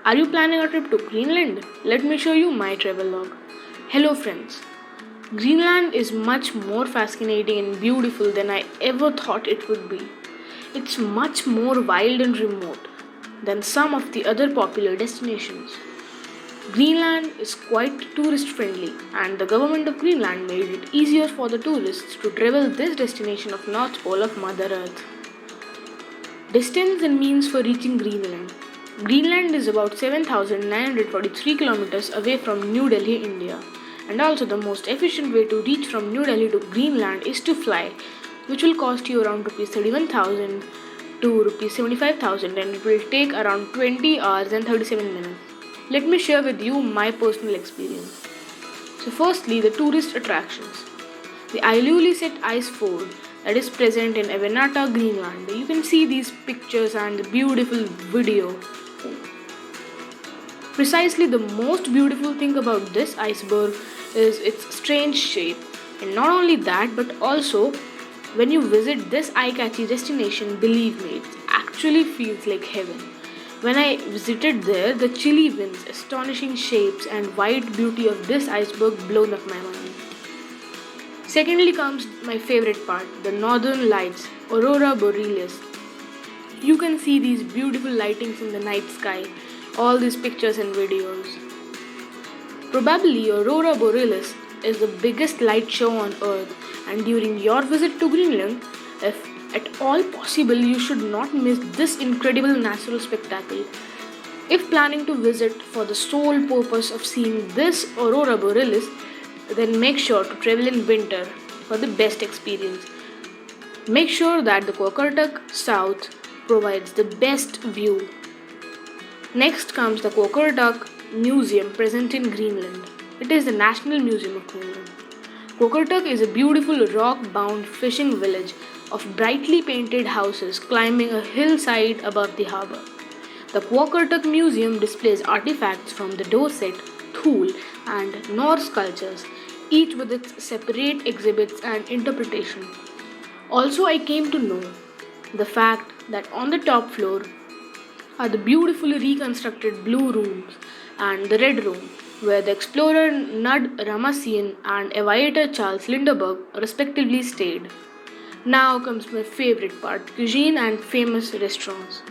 Are you planning a trip to Greenland? Let me show you my travel log. Hello friends. Greenland is much more fascinating and beautiful than I ever thought it would be. It's much more wild and remote than some of the other popular destinations. Greenland is quite tourist friendly, and the government of Greenland made it easier for the tourists to travel this destination of North Pole of Mother Earth. Distance and means for reaching Greenland. Greenland is about 7,943 kilometers away from New Delhi, India, and also the most efficient way to reach from New Delhi to Greenland is to fly, which will cost you around Rs 31,000 to Rs 75,000, and it will take around 20 hours and 37 minutes. Let me share with you my personal experience. So firstly, the tourist attractions. The Ilulissat Ice Fort that is present in Avannaata, Greenland. You can see these pictures and the beautiful video. Precisely the most beautiful thing about this iceberg is its strange shape. And not only that, but also when you visit this eye-catchy destination, believe me, it actually feels like heaven. When I visited there, the chilly winds, astonishing shapes, and white beauty of this iceberg blown up my mind. Secondly comes my favorite part, the northern lights, Aurora Borealis. You can see these beautiful lightings in the night sky, all these pictures and videos. Probably Aurora Borealis is the biggest light show on Earth, and during your visit to Greenland, if at all possible, you should not miss this incredible natural spectacle. If planning to visit for the sole purpose of seeing this Aurora Borealis, then make sure to travel in winter for the best experience. Make sure that the Qaqortoq South provides the best view. Next comes the Qaqortoq Museum present in Greenland. It is the National Museum of Greenland. Qaqortoq is a beautiful rock-bound fishing village of brightly painted houses climbing a hillside above the harbor. The Qaqortoq Museum displays artifacts from the Dorset, Thule, and Norse cultures, each with its separate exhibits and interpretation. Also, I came to know the fact that on the top floor are the beautifully reconstructed blue rooms and the red room, where the explorer Nud Ramasian and aviator Charles Lindbergh respectively stayed. Now comes my favorite part, cuisine and famous restaurants.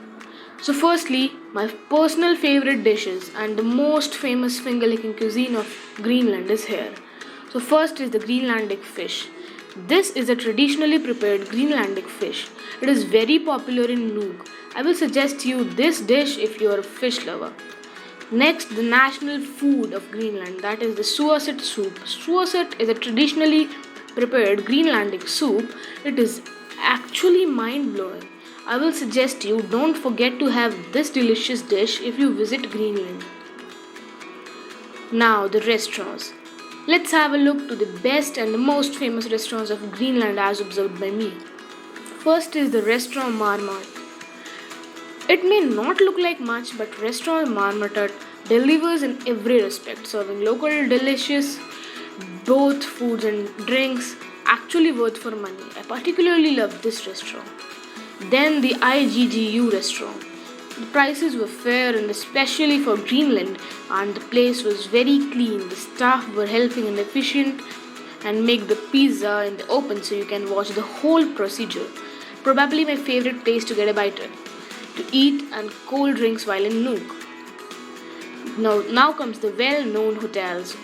So firstly, my personal favorite dishes and the most famous finger-licking cuisine of Greenland is here. So first is the Greenlandic fish. This is a traditionally prepared Greenlandic fish. It is very popular in Nuuk. I will suggest you this dish if you are a fish lover. Next, the national food of Greenland, that is the suasset soup. Suasset is a traditionally prepared Greenlandic soup. It is actually mind-blowing. I will suggest you don't forget to have this delicious dish if you visit Greenland. Now, the restaurants. Let's have a look to the best and the most famous restaurants of Greenland as observed by me. First is the Restaurant Marmot. It may not look like much, but Restaurant Marmot delivers in every respect, serving local delicious both foods and drinks, actually worth for money. I particularly love this restaurant. Then the IGGU restaurant. The prices were fair and especially for Greenland, and the place was very clean. The staff were helping and efficient and make the pizza in the open so you can watch the whole procedure. Probably my favorite place to get a bite to eat and cold drinks while in Nuuk. Now comes the well-known hotels.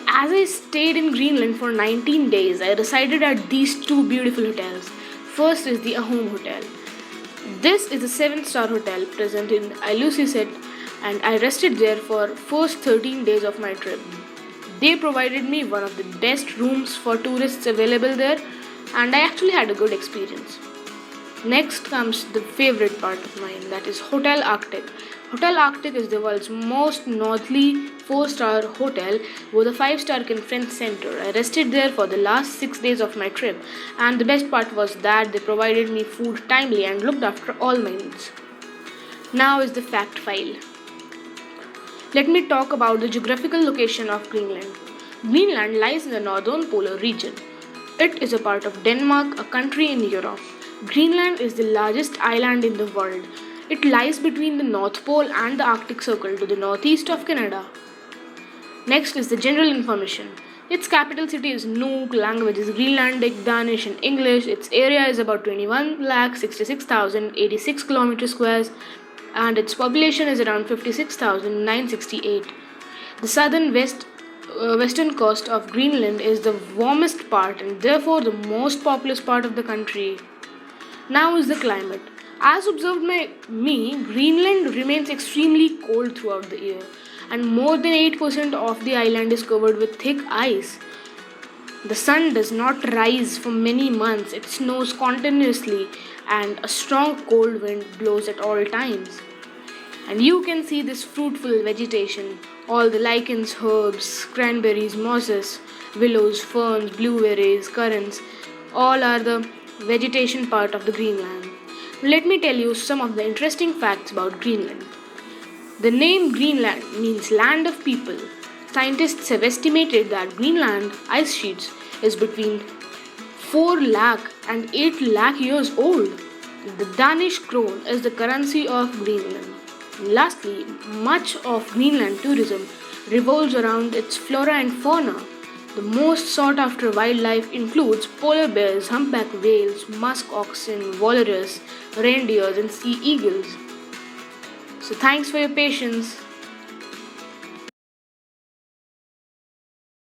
As I stayed in Greenland for 19 days, I resided at these two beautiful hotels. First is the Ahom Hotel. This is a 7-star hotel present in Ilulissat, and I rested there for first 13 days of my trip. They provided me one of the best rooms for tourists available there, and I actually had a good experience. Next comes the favorite part of mine, that is Hotel Arctic. Hotel Arctic is the world's most northerly 4-star hotel with a 5-star conference center. I rested there for the last 6 days of my trip, and the best part was that they provided me food timely and looked after all my needs. Now is the fact file. Let me talk about the geographical location of Greenland. Greenland lies in the northern polar region. It is a part of Denmark, a country in Europe. Greenland is the largest island in the world. It lies between the North Pole and the Arctic Circle to the northeast of Canada. Next is the general information. Its capital city is Nuuk, language is Greenlandic, Danish, and English. Its area is about 21,66,086 kilometers squares, and its population is around 56,968. The western coast of Greenland is the warmest part and therefore the most populous part of the country. Now is the climate. As observed by me, Greenland remains extremely cold throughout the year, and more than 8% of the island is covered with thick ice. The sun does not rise for many months, it snows continuously, and a strong cold wind blows at all times. And you can see this fruitful vegetation, all the lichens, herbs, cranberries, mosses, willows, ferns, blueberries, currants, all are the vegetation part of the Greenland. Let me tell you some of the interesting facts about Greenland. The name Greenland means land of people. Scientists have estimated that Greenland ice sheets is between 4 lakh and 8 lakh years old. The Danish krone is the currency of Greenland. Lastly, much of Greenland tourism revolves around its flora and fauna. The most sought after wildlife includes polar bears, humpback whales, musk oxen, walrus, reindeers, and sea eagles. So, thanks for your patience.